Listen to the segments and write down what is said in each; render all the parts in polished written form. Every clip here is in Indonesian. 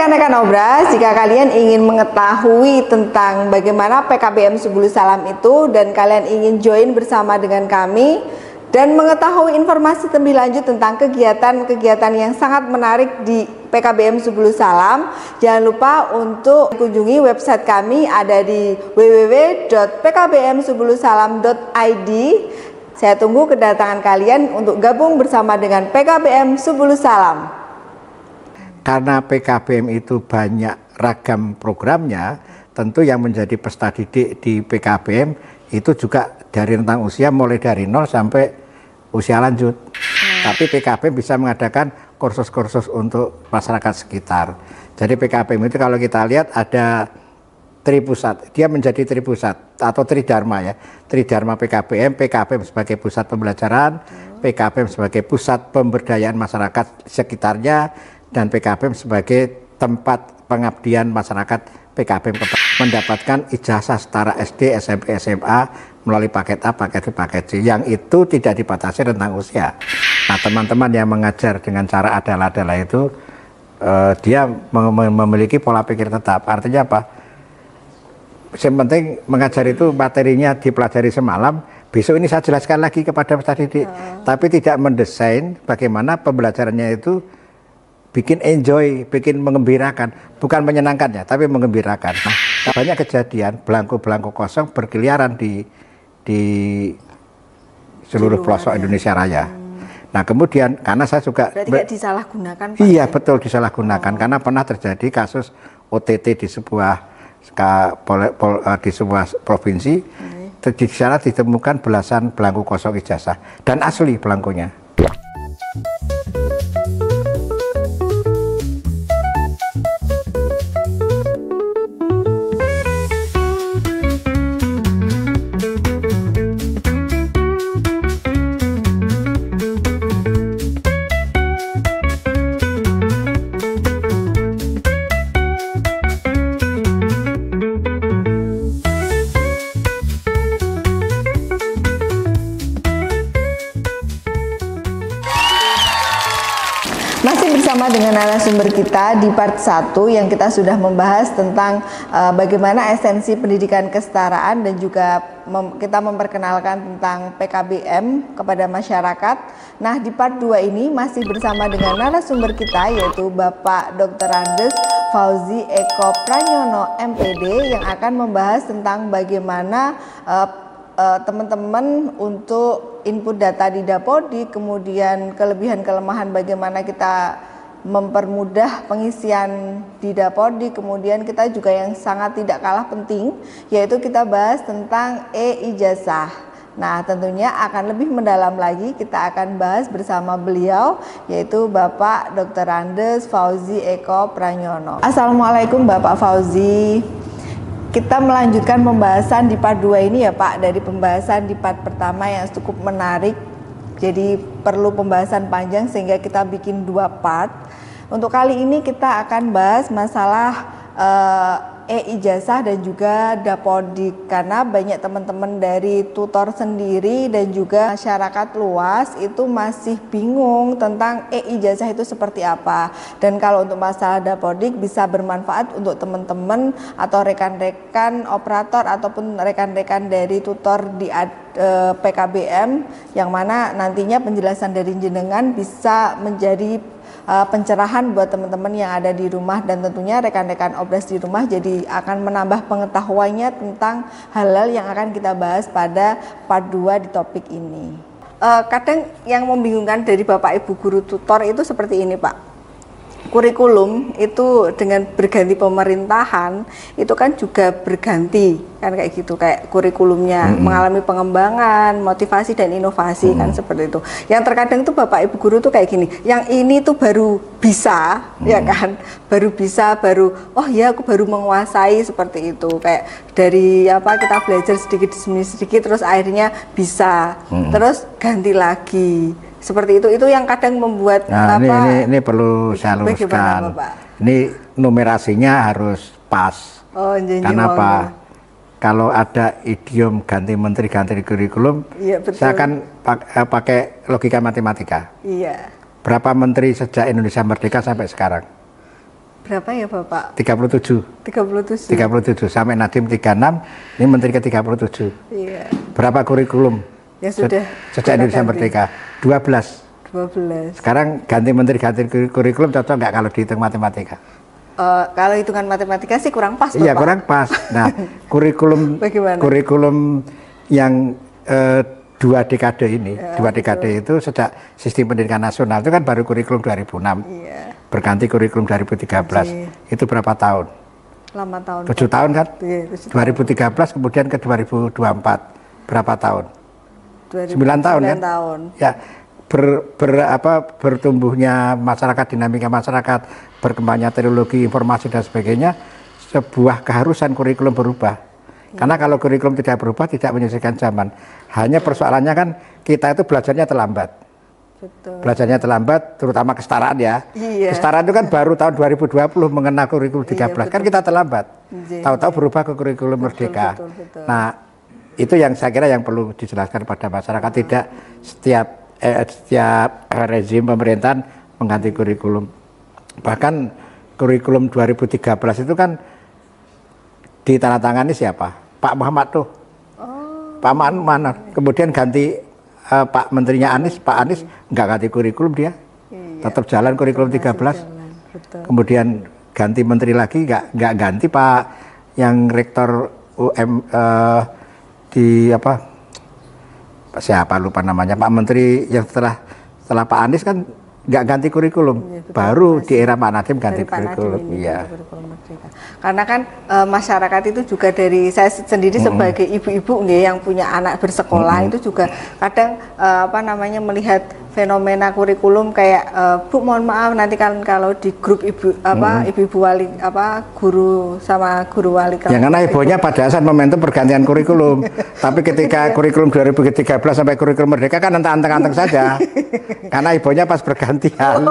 rekan-rekan Obras, jika kalian ingin mengetahui tentang bagaimana PKBM Subulus Salam itu dan kalian ingin join bersama dengan kami dan mengetahui informasi lebih lanjut tentang kegiatan-kegiatan yang sangat menarik di PKBM Subulus Salam, jangan lupa untuk kunjungi website kami ada di www.pkbmsubulusalam.id. Saya tunggu kedatangan kalian untuk gabung bersama dengan PKBM Subulus Salam. Karena PKBM itu banyak ragam programnya, tentu yang menjadi peserta didik di PKBM itu juga dari rentang usia mulai dari 0 sampai usia lanjut. Tapi PKBM bisa mengadakan kursus-kursus untuk masyarakat sekitar. Jadi PKBM itu kalau kita lihat ada tripusat, dia menjadi tripusat atau tridharma ya. Tridharma PKBM, PKBM sebagai pusat pembelajaran, PKBM sebagai pusat pemberdayaan masyarakat sekitarnya, dan PKBM sebagai tempat pengabdian masyarakat. PKBM mendapatkan ijazah setara SD, SMP, SMA melalui paket A, paket B, paket C, yang itu tidak dibatasi rentang usia. Nah, teman-teman yang mengajar dengan cara adalah itu dia memiliki pola pikir tetap. Artinya apa? Yang penting mengajar itu materinya dipelajari semalam, besok ini saya jelaskan lagi kepada peserta didik. Tapi tidak mendesain bagaimana pembelajarannya itu bikin enjoy, bikin mengembirakan, bukan menyenangkan ya, tapi mengembirakan. Nah, banyak kejadian belangko-belangko kosong berkeliaran di seluruh pelosok Indonesia Raya. Nah, kemudian karena saya juga tidak disalahgunakan, Pak? Iya, betul, disalahgunakan. Karena pernah terjadi kasus OTT di sebuah provinsi. Di sana ditemukan belasan belangko kosong ijazah dan asli belangkonya. Masih bersama dengan narasumber kita di part 1 yang kita sudah membahas tentang bagaimana esensi pendidikan kesetaraan dan juga kita memperkenalkan tentang PKBM kepada masyarakat. Nah, di part 2 ini masih bersama dengan narasumber kita yaitu Bapak Dr. Andes Fauzi Eko Pranyono MPD yang akan membahas tentang bagaimana teman-teman untuk input data di Dapodik, kemudian kelebihan kelemahan bagaimana kita mempermudah pengisian di Dapodik, kemudian kita juga yang sangat tidak kalah penting yaitu kita bahas tentang e-ijazah. Nah, tentunya akan lebih mendalam lagi kita akan bahas bersama beliau yaitu Bapak Dr. Andes Fauzi Eko Pranyono. Assalamualaikum Bapak Fauzi. Kita melanjutkan pembahasan di part 2 ini ya Pak, dari pembahasan di part pertama yang cukup menarik. Jadi perlu pembahasan panjang sehingga kita bikin 2 part. Untuk kali ini kita akan bahas masalah e-ijazah dan juga Dapodik, karena banyak teman-teman dari tutor sendiri dan juga masyarakat luas itu masih bingung tentang e-ijazah itu seperti apa. Dan kalau untuk masalah Dapodik bisa bermanfaat untuk teman-teman atau rekan-rekan operator ataupun rekan-rekan dari tutor di PKBM yang mana nantinya penjelasan dari jenengan bisa menjadi pencerahan buat teman-teman yang ada di rumah dan tentunya rekan-rekan Obras di rumah, jadi akan menambah pengetahuannya tentang hal-hal yang akan kita bahas pada part 2 di topik ini. Kadang yang membingungkan dari Bapak Ibu guru tutor itu seperti ini Pak. Kurikulum itu dengan berganti pemerintahan itu kan juga berganti kan kayak gitu, kayak kurikulumnya mengalami pengembangan, motivasi dan inovasi kan seperti itu. Yang terkadang tuh Bapak Ibu guru tuh kayak gini, yang ini tuh baru bisa ya kan, baru bisa, baru oh ya aku baru menguasai seperti itu, kayak dari apa kita belajar sedikit demi sedikit terus akhirnya bisa, terus ganti lagi. Seperti itu yang kadang membuat ini perlu saya luruskan. Ini numerasinya harus pas. Karena apa? Kalau ada idiom ganti menteri ganti kurikulum, iya, betul. Saya akan pakai logika matematika. Iya. Berapa menteri sejak Indonesia merdeka sampai sekarang? Berapa ya Bapak? 37. 37 sampai Nadiem 36, ini Menteri ke-37. Iya. Berapa kurikulum? Ya sudah. Sejak Indonesia Merdeka? 12. Sekarang ganti menteri, ganti kurikulum cocok nggak kalau dihitung matematika? Kalau hitungan matematika sih kurang pas, Bapak. Iya, kurang pas. Nah, kurikulum yang 2 dekade ini, 2 dekade itu sejak sistem pendidikan nasional itu kan baru kurikulum 2006. Iya. Berganti kurikulum 2013. Itu berapa tahun? Lama tahun. 7 tahun kan? Iya, 2013 kemudian ke 2024. Berapa tahun? 9 tahun kan? 9 tahun. Ya, bertumbuhnya masyarakat, dinamika masyarakat, berkembangnya teknologi informasi dan sebagainya, sebuah keharusan kurikulum berubah. Karena kalau kurikulum tidak berubah, tidak menyesuaikan zaman. Hanya persoalannya kan kita itu belajarnya terlambat. Betul. Belajarnya terlambat, terutama kesetaraan ya. Iya. Kesetaraan itu kan baru tahun 2020 mengenal kurikulum 13, kan kita terlambat. Tahu-tahu berubah ke kurikulum merdeka. Betul. Nah, itu yang saya kira yang perlu dijelaskan pada masyarakat. Tidak setiap rezim pemerintahan mengganti kurikulum. Bahkan kurikulum 2013 itu kan ditandatangani siapa? Pak Muhammad tuh. Pak Muhammad mana? Kemudian ganti Pak Menterinya Anies, Pak Anies nggak ganti kurikulum dia. Tetap jalan kurikulum 13. Kemudian ganti menteri lagi nggak ganti Pak yang rektor di apa? Siapa lupa namanya, Pak Menteri yang setelah Pak Anies kan nggak ganti kurikulum, baru di era Pak Nadiem ganti kurikulum. Iya. Karena kan masyarakat itu juga dari saya sendiri sebagai ibu-ibu yang punya anak bersekolah itu juga kadang melihat fenomena kurikulum kayak Bu mohon maaf nanti kan kalau di grup ibu-ibu wali guru sama guru wali yang karena ibunya pada saat momentum pergantian kurikulum tapi ketika kurikulum 2013 sampai kurikulum merdeka kan anteng-anteng saja karena ibunya pas bergantian.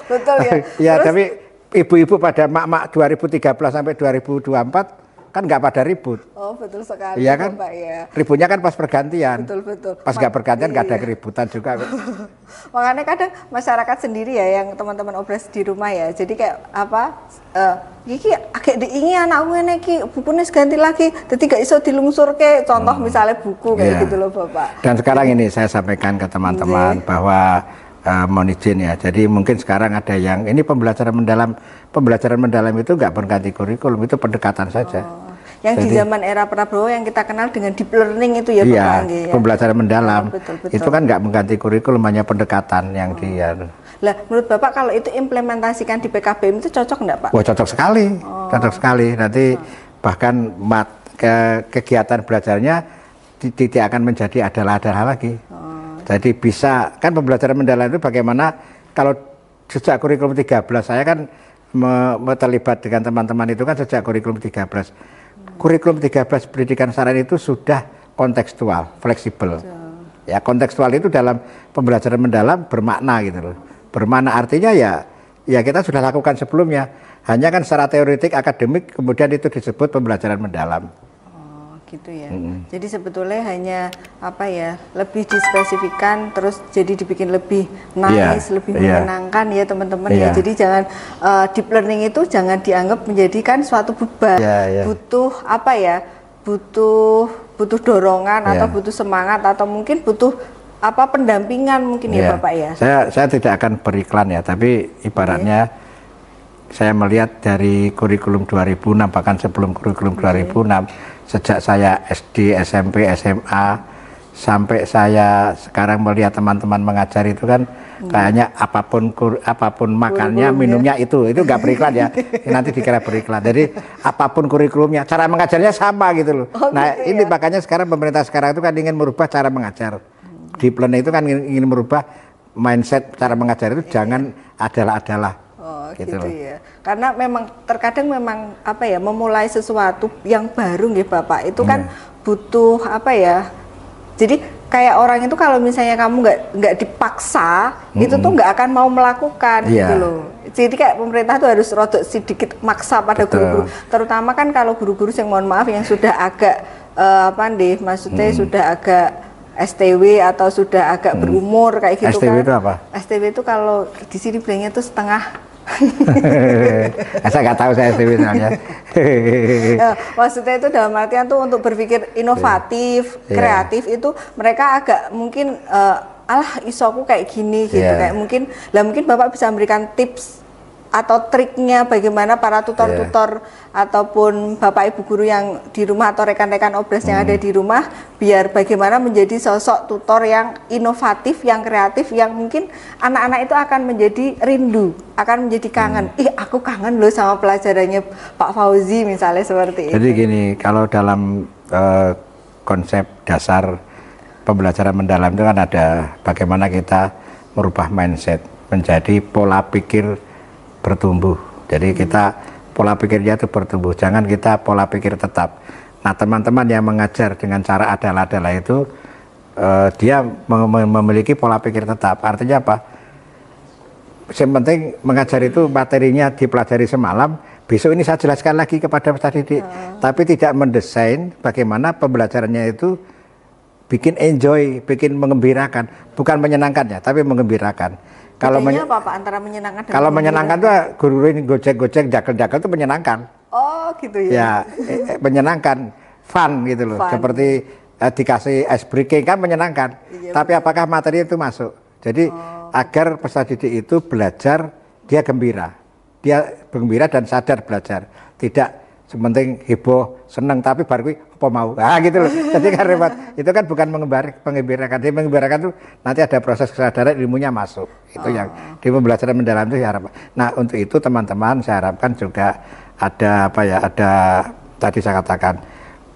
Betul ya. Ya tapi ibu-ibu pada mak-mak 2013 sampai 2024 kan nggak pada ribut. Oh betul sekali. Iya kan? Bapak, ya. Ributnya kan pas pergantian. Betul. Pas nggak pergantian nggak ada keributan juga. Makanya kadang masyarakat sendiri ya yang teman-teman obres di rumah ya. Jadi kayak iki agak diingi anakku ini ki bukunya ganti lagi. Jadi gak iso dilungsur ke contoh misalnya buku kayak gitu loh Bapak. Dan sekarang ini saya sampaikan ke teman-teman bahwa mohon izin ya. Jadi mungkin sekarang ada yang ini pembelajaran mendalam itu nggak berganti kurikulum, itu pendekatan saja. Yang di zaman era Prabowo yang kita kenal dengan deep learning itu ya Bapak. Iya, pembelajaran mendalam. Betul. Itu kan nggak mengganti kurikulum, hanya pendekatan yang dia. Lah, menurut Bapak kalau itu implementasikan di PKBM itu cocok nggak Pak? Wah cocok sekali, cocok sekali. Nanti bahkan kegiatan belajarnya tidak akan menjadi adalah lagi. Jadi bisa, kan pembelajaran mendalam itu bagaimana kalau sejak kurikulum 13, saya kan terlibat dengan teman-teman itu kan sejak kurikulum 13. Kurikulum 13 pendidikan saran itu sudah kontekstual, fleksibel. Ya kontekstual itu dalam pembelajaran mendalam bermakna gitu loh. Bermakna artinya ya kita sudah lakukan sebelumnya. Hanya kan secara teoretik, akademik, kemudian itu disebut pembelajaran mendalam. Gitu ya. Jadi sebetulnya hanya lebih dispesifikan terus jadi dibikin lebih nice, lebih menyenangkan ya teman-teman ya. Jadi jangan deep learning itu jangan dianggap menjadikan suatu beban. Butuh butuh dorongan atau butuh semangat atau mungkin butuh pendampingan mungkin ya Bapak ya. Saya tidak akan beriklan ya, tapi ibaratnya saya melihat dari kurikulum 2006 bahkan sebelum kurikulum 2006 sejak saya SD, SMP, SMA sampai saya sekarang melihat teman-teman mengajar itu kan kayaknya apapun makannya, minumnya itu nggak beriklan ya. Nanti dikira beriklan. Jadi apapun kurikulumnya, cara mengajarnya sama gitu loh. Ini makanya sekarang pemerintah sekarang itu kan ingin merubah cara mengajar. Deep learning itu kan ingin merubah mindset cara mengajar itu jangan adalah. Gitu ya. Karena memang terkadang memang memulai sesuatu yang baru nih Bapak itu kan butuh jadi kayak orang itu kalau misalnya kamu nggak dipaksa itu tuh nggak akan mau melakukan gitu loh. Jadi kayak pemerintah tuh harus rodok sedikit maksa pada guru-guru, terutama kan kalau guru-guru yang mohon maaf yang sudah agak maksudnya sudah agak STW atau sudah agak berumur kayak gitu. STW itu apa? STW itu kalau di sini bilangnya tuh setengah Saya nggak tahu saya sih misalnya. Maksudnya itu dalam artian tuh untuk berpikir inovatif, kreatif itu mereka agak mungkin alah isoku kayak gini gitu, kayak mungkin Bapak bisa memberikan tips atau triknya bagaimana para tutor-tutor ataupun Bapak Ibu guru yang di rumah atau rekan-rekan Obras yang ada di rumah biar bagaimana menjadi sosok tutor yang inovatif, yang kreatif, yang mungkin anak-anak itu akan menjadi rindu, akan menjadi kangen. Aku kangen loh sama pelajarannya Pak Fauzi misalnya seperti itu. Jadi gini, kalau dalam konsep dasar pembelajaran mendalam itu kan ada bagaimana kita merubah mindset menjadi pola pikir bertumbuh. Jadi kita pola pikirnya itu bertumbuh, jangan kita pola pikir tetap. Nah, teman-teman yang mengajar dengan cara adalah itu dia memiliki pola pikir tetap. Artinya apa? Yang penting mengajar itu materinya dipelajari semalam, besok ini saya jelaskan lagi kepada peserta didik. Tapi tidak mendesain bagaimana pembelajarannya itu bikin enjoy, bikin mengembirakan, bukan menyenangkan ya, tapi mengembirakan. Kalau apa antara menyenangkan dengan kalau menyenangkan tuh guru ini gocek-gocek, jakel-jakel itu menyenangkan. Oh gitu ya. Ya, menyenangkan, fun gitu loh. Fun. Seperti dikasih ice breaking kan menyenangkan. Iya, tapi apakah materi itu masuk? Jadi agar peserta didik itu belajar dia gembira dan sadar belajar. Tidak sementing heboh, seneng tapi baru apa mau. Gitu loh. Jadi kan repot. Itu kan bukan mengembirakan. Dia mengembirakan tuh nanti ada proses kesadaran ilmunya masuk. Itu yang di pembelajaran mendalam itu saya harapkan. Nah, untuk itu teman-teman saya harapkan juga ada ada tadi saya katakan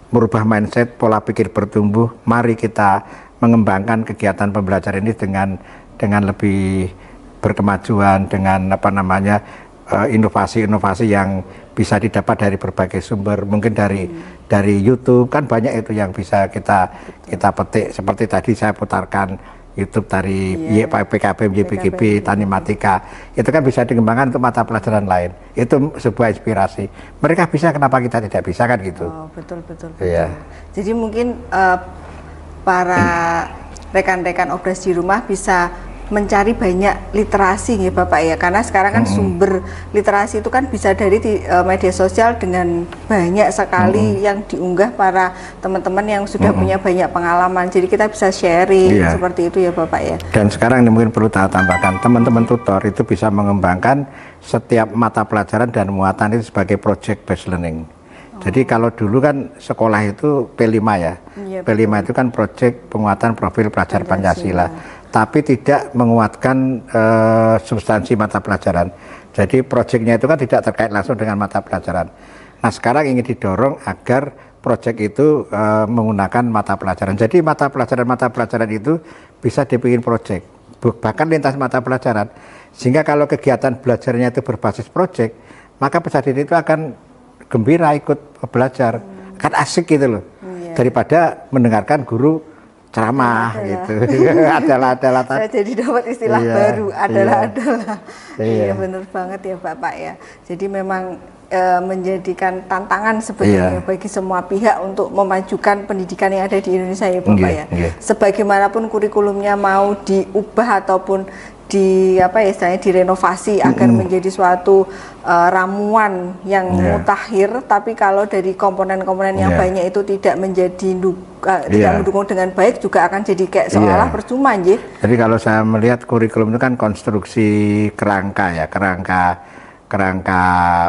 merubah mindset, pola pikir bertumbuh. Mari kita mengembangkan kegiatan pembelajaran ini dengan lebih berkemajuan, dengan inovasi-inovasi yang bisa didapat dari berbagai sumber, mungkin dari YouTube kan banyak itu yang bisa kita petik. Seperti tadi saya putarkan YouTube dari PKBM, YPGB, Tanimatika, itu kan bisa dikembangkan untuk mata pelajaran lain. Itu sebuah inspirasi. Mereka bisa, kenapa kita tidak bisa kan gitu? Oh, betul. Iya. Jadi mungkin para rekan-rekan Obras di rumah bisa mencari banyak literasi ya Bapak ya, karena sekarang kan sumber literasi itu kan bisa dari media sosial dengan banyak sekali yang diunggah para teman-teman yang sudah punya banyak pengalaman, jadi kita bisa sharing seperti itu ya Bapak ya. Dan sekarang ini mungkin perlu tambahkan, teman-teman tutor itu bisa mengembangkan setiap mata pelajaran dan muatan itu sebagai project based learning. Jadi kalau dulu kan sekolah itu P5 ya, P5 itu kan project penguatan profil pelajar Pancasila. Tapi tidak menguatkan substansi mata pelajaran. Jadi proyeknya itu kan tidak terkait langsung dengan mata pelajaran. Nah, sekarang ingin didorong agar proyek itu menggunakan mata pelajaran. Jadi mata pelajaran itu bisa dibikin proyek, bahkan lintas mata pelajaran. Sehingga kalau kegiatan belajarnya itu berbasis proyek, maka peserta didik itu akan gembira ikut belajar, akan asik gitu loh. Daripada mendengarkan guru ceramah gitu. adalah saya jadi dapat istilah baru, adalah iya benar banget ya Bapak ya. Jadi memang menjadikan tantangan sebetulnya bagi semua pihak untuk memajukan pendidikan yang ada di Indonesia ya Bapak ya. Sebagaimanapun kurikulumnya mau diubah ataupun istilahnya direnovasi agar menjadi suatu ramuan yang mutakhir, tapi kalau dari komponen-komponen yang banyak itu tidak menjadi tidak mendukung dengan baik, juga akan jadi kayak seolah percuma ya. Jadi kalau saya melihat kurikulum itu kan konstruksi kerangka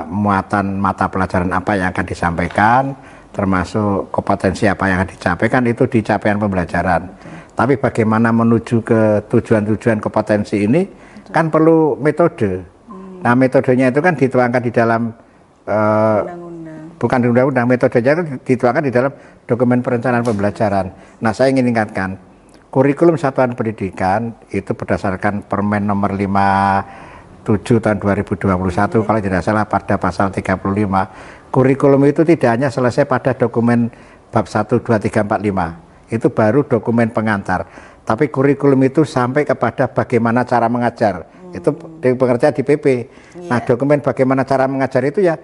muatan mata pelajaran apa yang akan disampaikan, termasuk kompetensi apa yang akan dicapai, itu di capaian pembelajaran. Tapi bagaimana menuju ke tujuan-tujuan kompetensi ini kan perlu metode. Nah, metodenya itu kan dituangkan di dalam bukan di undang-undang, metodenya itu dituangkan di dalam dokumen perencanaan pembelajaran. Nah, saya ingin ingatkan, kurikulum satuan pendidikan itu berdasarkan Permen nomor 57 tahun 2021 kalau tidak salah pada pasal 35. Kurikulum itu tidak hanya selesai pada dokumen bab 1, 2, 3, 4, 5. Itu baru dokumen pengantar, tapi kurikulum itu sampai kepada bagaimana cara mengajar. Itu pengertian di PP. Nah, dokumen bagaimana cara mengajar itu ya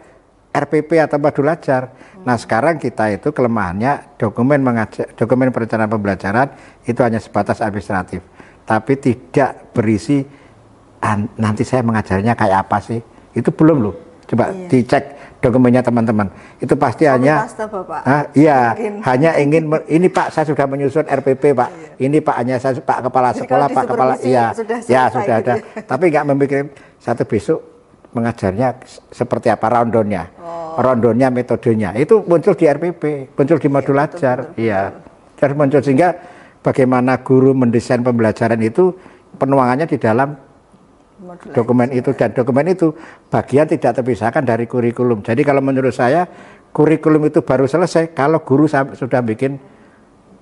RPP atau modul ajar. Nah, sekarang kita itu kelemahannya dokumen perencanaan pembelajaran itu hanya sebatas administratif, tapi tidak berisi nanti saya mengajarnya kayak apa sih? Itu belum loh. Coba dicek dokumennya teman-teman. Itu pasti hanya hanya ingin ini Pak, saya sudah menyusun RPP Pak. Ini Pak, hanya saya Pak kepala sekolah, Pak kepala sudah ada. Tapi nggak memikirkan satu besok mengajarnya seperti apa rondonnya. Rondonnya, metodenya. Itu muncul di RPP, muncul di modul ajar. Terus muncul sehingga bagaimana guru mendesain pembelajaran itu penuangannya di dalam dokumen itu, dan dokumen itu bagian tidak terpisahkan dari kurikulum. Jadi kalau menurut saya kurikulum itu baru selesai kalau guru sudah bikin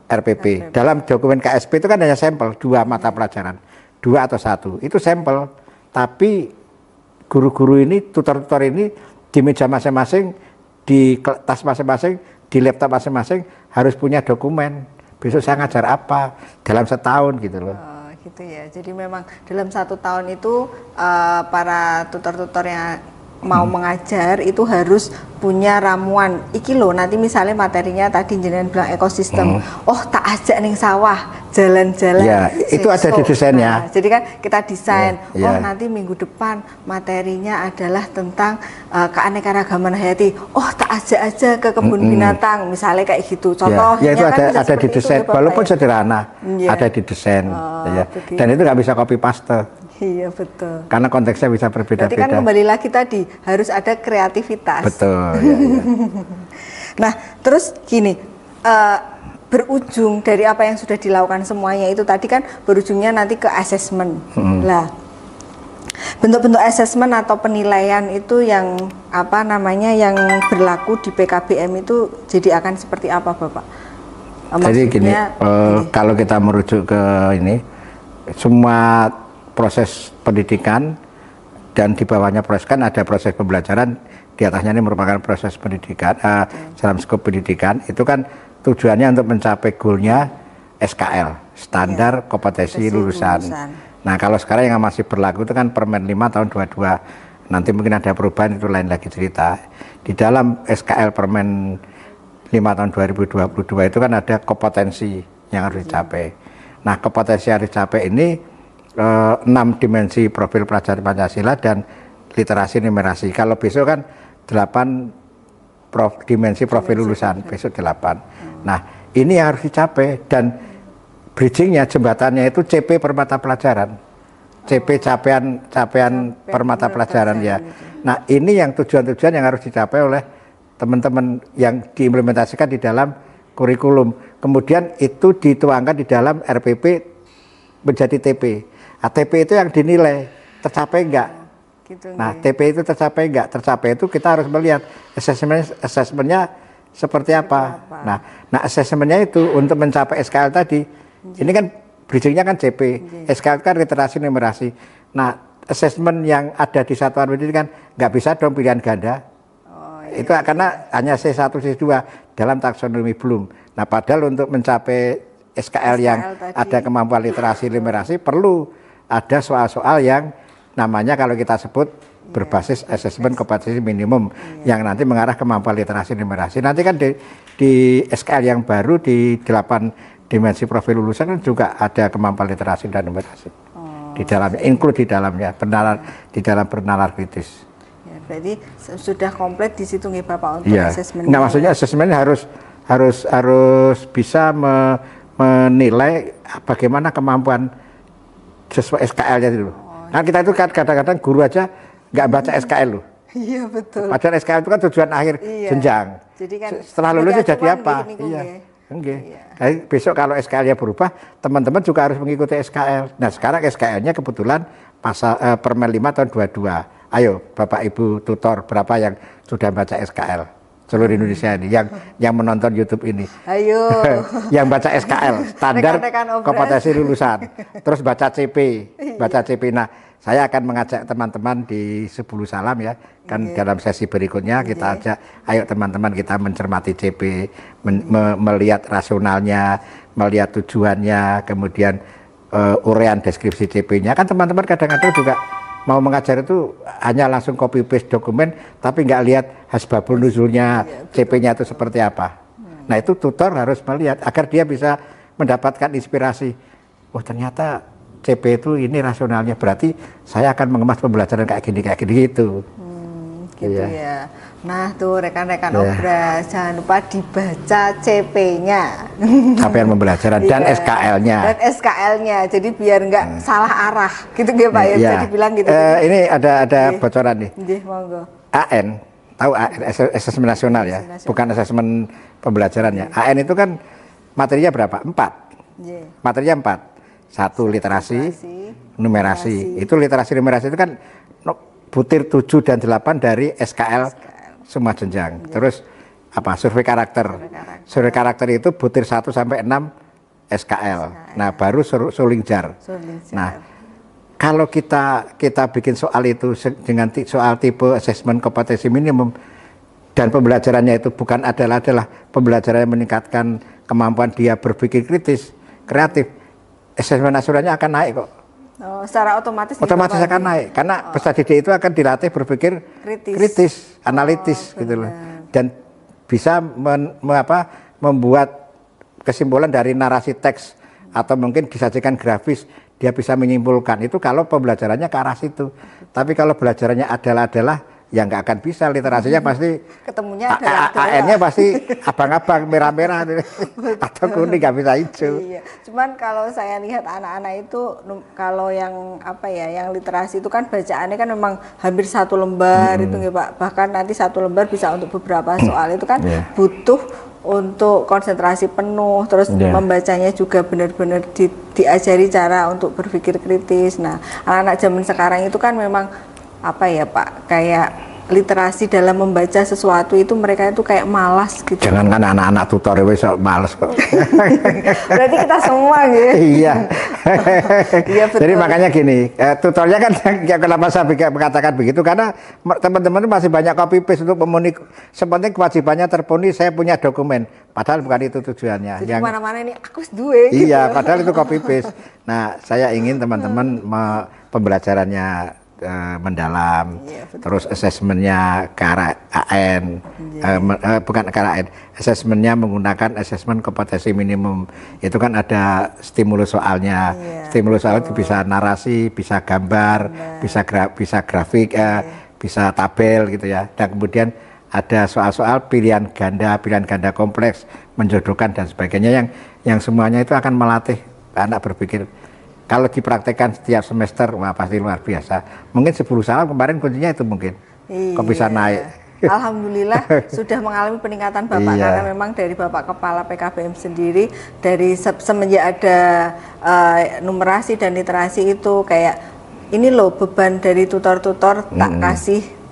RPP. Dalam dokumen KSP itu kan hanya sampel 2 mata pelajaran, 2 atau 1 itu sampel. Tapi guru-guru ini, tutor-tutor ini di meja masing-masing, di tas masing-masing, di laptop masing-masing harus punya dokumen. Besok saya ngajar apa dalam setahun gitu loh. Gitu ya. Jadi memang dalam 1 tahun itu para tutor-tutor yang mau mengajar itu harus punya ramuan. Iki loh nanti misalnya materinya tadi jenengan bilang ekosistem. Oh tak ajak ning sawah jalan-jalan. Ya, itu ada di desainnya. Nah, jadi kan kita desain. Oh nanti minggu depan materinya adalah tentang keanekaragaman hayati. Oh tak ajak aja ke kebun binatang misalnya kayak gitu. Contohnya ya itu kan ada di desain. Walaupun sederhana ada di desain. Dan itu nggak bisa copy paste. Iya betul. Karena konteksnya bisa berbeda-beda. Berarti kan kembali lagi tadi harus ada kreativitas. Betul. Nah terus gini, berujung dari apa yang sudah dilakukan semuanya itu tadi kan berujungnya nanti ke asesmen. Lah bentuk-bentuk asesmen atau penilaian itu yang apa namanya yang berlaku di PKBM itu jadi akan seperti apa Bapak? Jadi gini, kalau kita merujuk ke ini semua proses pendidikan dan di bawahnya proses kan ada proses pembelajaran, di atasnya ini merupakan proses pendidikan dalam skop pendidikan itu kan tujuannya untuk mencapai goalnya SKL, standar kompetensi lulusan. Nah kalau sekarang yang masih berlaku itu kan Permen 5 tahun 22, nanti mungkin ada perubahan itu lain lagi cerita. Di dalam SKL Permen 5 tahun 2022 itu kan ada kompetensi yang harus dicapai. Nah kompetensi yang harus dicapai ini 6 dimensi profil pelajar Pancasila dan literasi numerasi. Kalau besok kan 8 dimensi profil lulusan, besok 8. Nah ini yang harus dicapai dan bridgingnya, jembatannya itu CP per mata pelajaran. CP capaian per mata pelajaran ya. Nah ini yang tujuan-tujuan yang harus dicapai oleh teman-teman yang diimplementasikan di dalam kurikulum. Kemudian itu dituangkan di dalam RPP menjadi TP. TP itu yang dinilai tercapai enggak. Gitu, nah TP itu tercapai enggak, tercapai itu kita harus melihat asesmennya seperti apa. Nah asesmennya itu untuk mencapai SKL tadi, ini kan bridgingnya kan CP, SKL kan literasi numerasi. Nah asesmen yang ada di satuan pendidikan nggak bisa dong pilihan ganda. Itu karena hanya C1, C2 dalam taksonomi belum. Nah padahal untuk mencapai SKL yang tadi ada kemampuan literasi numerasi perlu ada soal-soal yang namanya kalau kita sebut berbasis asesmen kompetensi minimum yang nanti mengarah kemampuan literasi numerasi. Nanti kan di SKL yang baru di 8 dimensi profil lulusan kan juga ada kemampuan literasi dan numerasi di dalamnya, include di dalamnya di dalam bernalar kritis. Ya, berarti sudah komplit di situ nih Bapak untuk asesmen. Nah maksudnya asesmennya harus bisa menilai bagaimana kemampuan sesuai SKL-nya itu. Nah kita itu kadang-kadang guru aja nggak baca SKL loh. Iya betul. Padahal SKL itu kan tujuan akhir jenjang. Jadi kan setelah lulus jadi apa? Jadi besok kalau SKL-nya berubah, teman-teman juga harus mengikuti SKL. Nah sekarang SKL-nya kebetulan pasal Permen 5 tahun 22. Ayo Bapak Ibu tutor berapa yang sudah baca SKL? Seluruh Indonesia ini yang menonton YouTube ini. Ayo. Yang baca SKL, standar kompetensi lulusan. Terus baca CP. Nah, saya akan mengajak teman-teman di 10 Salam ya. Kan dalam sesi berikutnya kita ajak, ayo teman-teman kita mencermati CP, melihat rasionalnya, melihat tujuannya, kemudian uraian deskripsi CP-nya. Kan teman-teman kadang-kadang juga mau mengajar itu hanya langsung copy paste dokumen tapi nggak lihat hasbabul nuzulnya, CP-nya itu seperti apa. Nah itu tutor harus melihat agar dia bisa mendapatkan inspirasi. Oh ternyata CP itu ini rasionalnya, berarti saya akan mengemas pembelajaran kayak gini gitu. Gitu ya. Nah tuh rekan-rekan Obras, jangan lupa dibaca CP-nya. Capaian pembelajaran dan SKL-nya. Dan SKL-nya, jadi biar nggak salah arah, gitu ya Pak ya, bisa dibilang gitu. Ini ada bocoran nih. Monggo. AN, tahu AN, asesmen nasional ya, bukan asesmen pembelajarannya. AN itu kan materinya berapa? 4. Materinya 4. 1 literasi, numerasi. Itu literasi numerasi itu kan butir 7 dan 8 dari SKL semua jenjang. Terus apa? Survei karakter. Survei karakter itu butir 1 sampai 6 SKL. Nah, baru suling jar. Nah, kalau kita bikin soal itu dengan soal tipe asesmen kompetensi minimum dan pembelajarannya itu bukan adalah pembelajaran yang meningkatkan kemampuan dia berpikir kritis, kreatif, asesmen nasionalnya akan naik kok. Secara otomatis akan naik karena peserta didik itu akan dilatih berpikir kritis, analitis gitu loh, dan bisa membuat kesimpulan dari narasi teks atau mungkin disajikan grafis, dia bisa menyimpulkan itu kalau pembelajarannya ke arah situ. Tapi kalau belajarannya adalah ya nggak akan bisa, literasinya pasti ketemunya AN-nya pasti abang-abang merah-merah atau kuning, nggak bisa hijau. Iya. Cuman kalau saya lihat anak-anak itu kalau yang yang literasi itu kan bacaannya kan memang hampir 1 lembar itu ya Pak. Bahkan nanti 1 lembar bisa untuk beberapa soal itu kan butuh untuk konsentrasi penuh, terus membacanya juga benar-benar diajari cara untuk berpikir kritis. Nah, anak-anak zaman sekarang itu kan memang Pak, kayak literasi dalam membaca sesuatu itu mereka itu kayak malas gitu. Jangan kan anak-anak tutor wis malas kok. Berarti kita semua gitu. Iya. Iya betul. Jadi makanya gini, tutornya kan kenapa saya mengatakan begitu, karena teman-teman masih banyak copy paste untuk memenuhi, sepenting kewajibannya terpenuhi, saya punya dokumen. Padahal bukan itu tujuannya. Jadi mana-mana ini aku duwe gitu. Iya, padahal itu copy paste. Nah, saya ingin teman-teman pembelajarannya mendalam, terus asesmennya ke arah AN, bukan ke arah AN, asesmennya menggunakan asesmen kompetensi minimum. Itu kan ada stimulus soalnya, stimulus soal itu bisa narasi, bisa gambar, bisa grafik, bisa tabel gitu ya. Dan kemudian ada soal-soal pilihan ganda kompleks, menjodohkan dan sebagainya yang semuanya itu akan melatih anak berpikir. Kalau dipraktekkan setiap semester, wah pasti luar biasa. Mungkin 10 salam kemarin kuncinya itu mungkin. Kok bisa naik. Alhamdulillah sudah mengalami peningkatan Bapak, karena memang dari Bapak Kepala PKBM sendiri, dari semenjak ada numerasi dan literasi itu kayak, ini loh beban dari tutor-tutor, tak kasih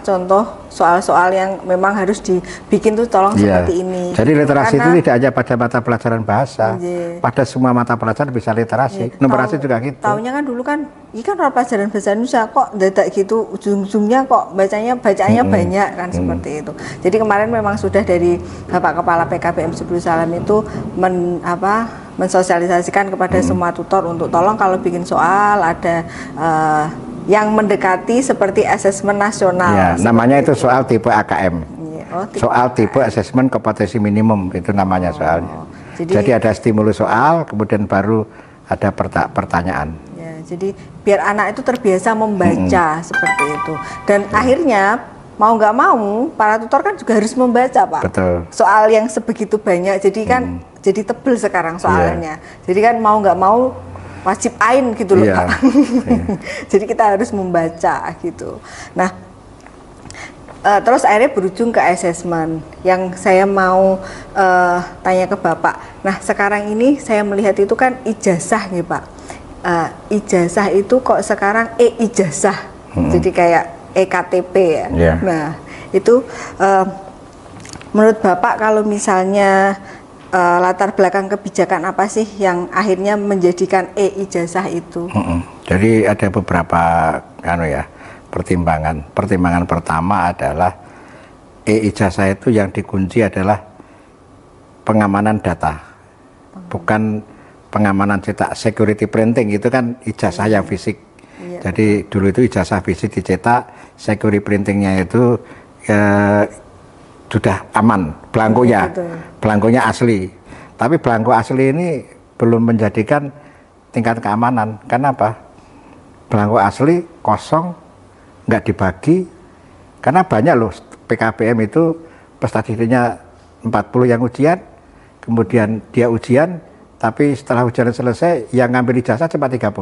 contoh soal-soal yang memang harus dibikin tuh tolong seperti ini. Jadi literasi itu tidak hanya pada mata pelajaran bahasa, pada semua mata pelajaran bisa literasi. Numerasi juga gitu. Taunya kan dulu kan, ini kan pelajaran bahasa Indonesia kok dadak gitu, ujung-ujungnya kok bacaannya banyak kan seperti itu. Jadi kemarin memang sudah dari Bapak Kepala PKBM Subdul Salam itu mensosialisasikan kepada semua tutor untuk tolong kalau bikin soal ada yang mendekati seperti asesmen nasional. Ya, namanya itu soal tipe AKM. Soal tipe asesmen kompetensi minimum itu namanya soalnya. Jadi ada stimulus soal, kemudian baru ada pertanyaan. Ya, jadi biar anak itu terbiasa membaca seperti itu. Dan akhirnya mau nggak mau para tutor kan juga harus membaca Pak. Betul. Soal yang sebegitu banyak, jadi kan jadi tebel sekarang soalnya. Jadi kan mau nggak mau wajib ain gitu loh Pak. Jadi kita harus membaca gitu. Nah, terus akhirnya berujung ke asesmen yang saya mau tanya ke Bapak. Nah, sekarang ini saya melihat itu kan ijazah nih Pak. Ijazah itu kok sekarang ijazah. Jadi kayak EKTP ya. Nah, itu menurut Bapak kalau misalnya latar belakang kebijakan apa sih yang akhirnya menjadikan ijazah itu? Jadi ada beberapa pertimbangan. Pertimbangan pertama adalah ijazah itu yang dikunci adalah pengamanan data, bukan pengamanan cetak. Security printing itu kan ijazah yang fisik. Jadi dulu itu ijazah fisik dicetak, security printingnya itu sudah aman, belangkonya asli. Tapi belangko asli ini belum menjadikan tingkat keamanan. Karena apa? Belangko asli kosong, nggak dibagi. Karena banyak loh PKBM itu peserta didiknya 40 yang ujian, kemudian dia ujian, tapi setelah ujian selesai yang ngambil ijazah cuma 30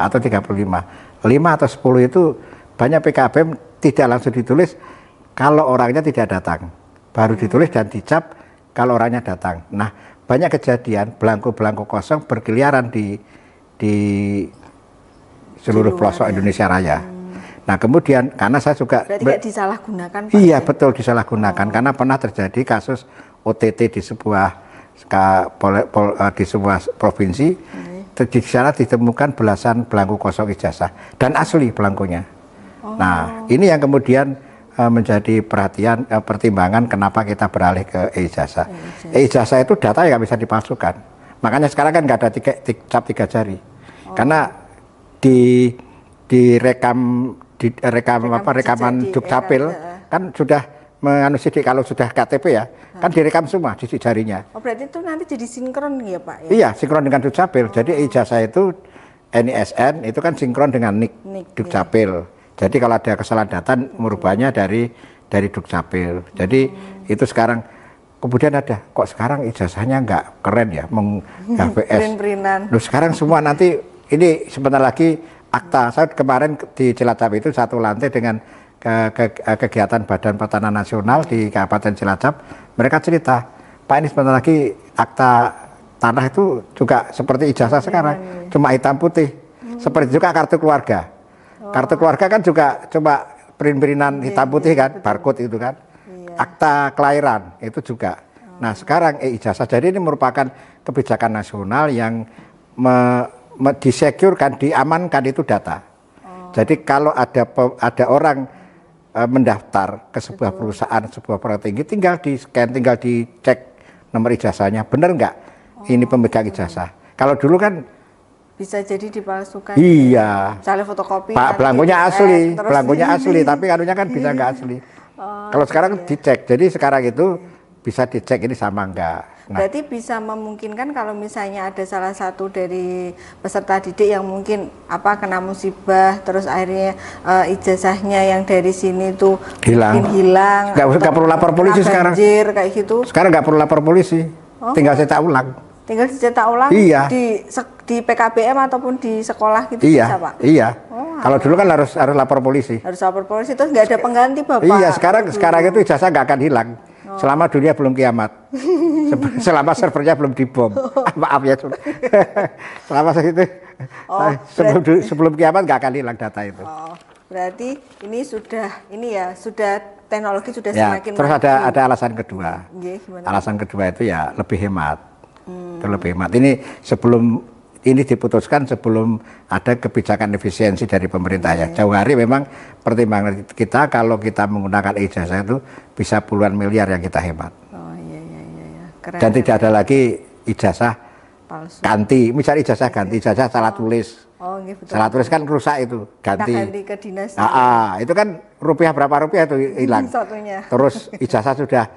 atau 35. 5 atau 10 itu banyak PKBM tidak langsung ditulis kalau orangnya tidak datang. Baru ditulis dan dicap kalau orangnya datang. Nah, banyak kejadian belangko-belangko kosong berkeliaran di seluruh pelosok Indonesia Raya. Nah, kemudian karena saya juga berarti tidak disalahgunakan Pak? Iya, betul disalahgunakan karena pernah terjadi kasus OTT di sebuah provinsi. Di sana ditemukan belasan belangko kosong ijazah dan asli belangkonya. Nah, ini yang kemudian menjadi perhatian pertimbangan kenapa kita beralih ke e-ijazah. E-ijazah itu data yang nggak bisa dipalsukan. Makanya sekarang kan nggak ada cap 3 jari. Karena rekaman Dukcapil kan sudah sidik kalau sudah KTP ya, kan direkam semua sidik jarinya. Oh, berarti itu nanti jadi sinkron ya Pak? Ya? Iya, sinkron dengan Dukcapil. Jadi ijazah itu NISN itu kan sinkron dengan NIK Dukcapil. Ya. Jadi kalau ada kesalahan data merubahnya dari Dukcapil. Jadi itu sekarang kemudian ada kok sekarang ijazahnya nggak keren ya, HVS. Loh, sekarang semua nanti ini sebentar lagi akta. Saya kemarin di Cilacap itu satu lantai dengan kegiatan Badan Pertanahan Nasional di Kabupaten Cilacap. Mereka cerita, Pak ini sebentar lagi akta tanah itu juga seperti ijazah sekarang, cuma hitam putih. Seperti juga kartu keluarga. Kartu keluarga kan juga coba print-printan hitam putih kan, barcode itu kan. Akta kelahiran itu juga. Nah sekarang ijazah, jadi ini merupakan kebijakan nasional yang disekurkan, diamankan itu data. Jadi kalau ada orang mendaftar ke sebuah perusahaan, sebuah perguruan tinggi, tinggal di scan, tinggal dicek nomor ijazahnya, benar nggak ini pemegang ijazah. Kalau dulu kan bisa jadi dipalsukan. Iya. Misalnya fotokopi. Pak belangkonya asli, belangkonya asli, tapi kanunya kan bisa nggak asli. Kalau sekarang dicek, jadi sekarang itu bisa dicek ini sama enggak. Nah, berarti bisa memungkinkan kalau misalnya ada salah satu dari peserta didik yang mungkin kena musibah, terus akhirnya ijazahnya yang dari sini tuh hilang. Nggak perlu lapor polisi sekarang. Banjir kayak gitu. Sekarang nggak perlu lapor polisi, tinggal cetak ulang. Tinggal dicetak ulang iya. di PKBM ataupun di sekolah gitu iya, bisa Pak? Iya. Kalau dulu kan harus lapor polisi. Harus lapor polisi, terus nggak ada pengganti Bapak? Iya, sekarang itu ijazah nggak akan hilang. Selama dunia belum kiamat. Selama servernya belum dibom. Maaf ya. Selama segitu. Sebelum kiamat nggak akan hilang data itu. Berarti ini sudah teknologi sudah semakin terus ada alasan kedua. Alasan kedua itu ya lebih hemat. Itu lebih hemat. Ini ini diputuskan sebelum ada kebijakan efisiensi dari pemerintah ya. Jauh hari memang pertimbangan kita kalau kita menggunakan ijazah itu bisa puluhan miliar yang kita hemat. Oh iya. Keren. Dan tidak ada lagi ijazah palsu. Ganti, misalnya ijazah ganti, ijazah salah tulis. Oh iya betul. Salah tulis kan rusak itu, ganti. Kita ganti ke dinas. Itu kan berapa rupiah itu hilang. Satunya. Terus ijazah sudah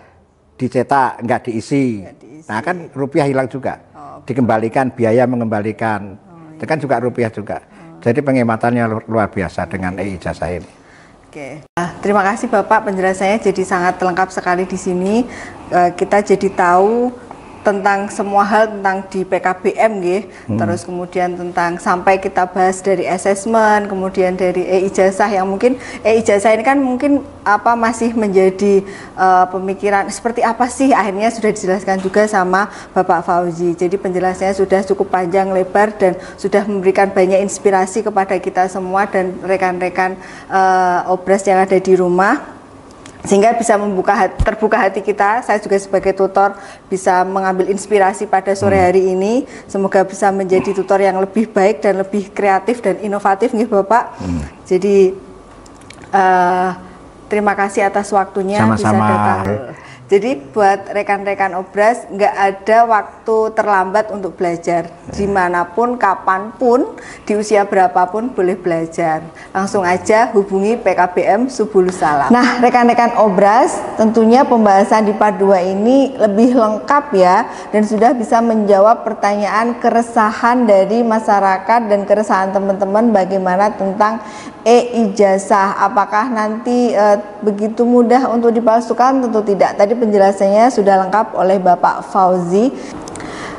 dicetak, nggak diisi. Nah kan rupiah hilang juga. Dikembalikan, biaya mengembalikan, itu kan juga rupiah juga. Jadi penghematannya luar biasa dengan e-ijazah ini. Oke. Terima kasih Bapak, penjelasannya jadi sangat lengkap sekali di sini. Kita jadi tahu tentang semua hal tentang di PKBM terus kemudian tentang sampai kita bahas dari asesmen, kemudian dari e-ijazah yang mungkin e-ijazah ini kan mungkin masih menjadi pemikiran seperti apa sih, akhirnya sudah dijelaskan juga sama Bapak Fauzi. Jadi penjelasannya sudah cukup panjang lebar dan sudah memberikan banyak inspirasi kepada kita semua dan rekan-rekan Obras yang ada di rumah. Sehingga bisa terbuka hati kita. Saya juga sebagai tutor bisa mengambil inspirasi pada sore hari ini. Semoga bisa menjadi tutor yang lebih baik dan lebih kreatif dan inovatif nih Bapak. Jadi terima kasih atas waktunya. Sama-sama. Bisa datang. Jadi buat rekan-rekan Obras nggak ada waktu terlambat untuk belajar. Dimanapun, kapanpun, di usia berapapun boleh belajar. Langsung aja hubungi PKBM Subulus Salam. Nah, rekan-rekan Obras, tentunya pembahasan di part 2 ini lebih lengkap ya, dan sudah bisa menjawab pertanyaan keresahan dari masyarakat dan keresahan teman-teman bagaimana tentang e-ijazah. Apakah nanti begitu mudah untuk dipalsukan? Tentu tidak. Tadi penjelasannya sudah lengkap oleh Bapak Fauzi.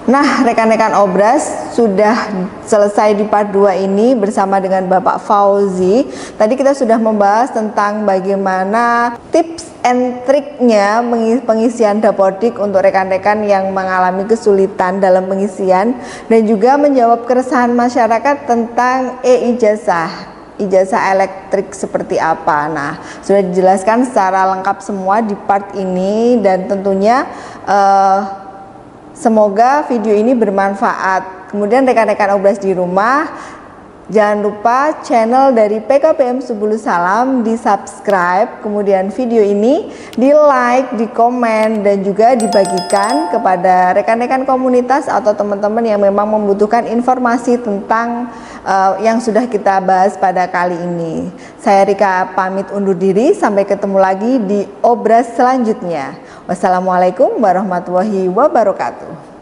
Nah, rekan-rekan Obras, sudah selesai di part 2 ini bersama dengan Bapak Fauzi. Tadi kita sudah membahas tentang bagaimana tips and triknya pengisian Dapodik untuk rekan-rekan yang mengalami kesulitan dalam pengisian, dan juga menjawab keresahan masyarakat tentang e-ijazah. Ijazah elektrik seperti apa. Nah, sudah dijelaskan secara lengkap semua di part ini, dan tentunya semoga video ini bermanfaat. Kemudian rekan-rekan Obras di rumah, jangan lupa channel dari PKBM Subulus Salam di subscribe, kemudian video ini di like, di komen, dan juga dibagikan kepada rekan-rekan komunitas atau teman-teman yang memang membutuhkan informasi tentang yang sudah kita bahas pada kali ini. Saya Rika pamit undur diri, sampai ketemu lagi di Obras selanjutnya. Wassalamualaikum warahmatullahi wabarakatuh.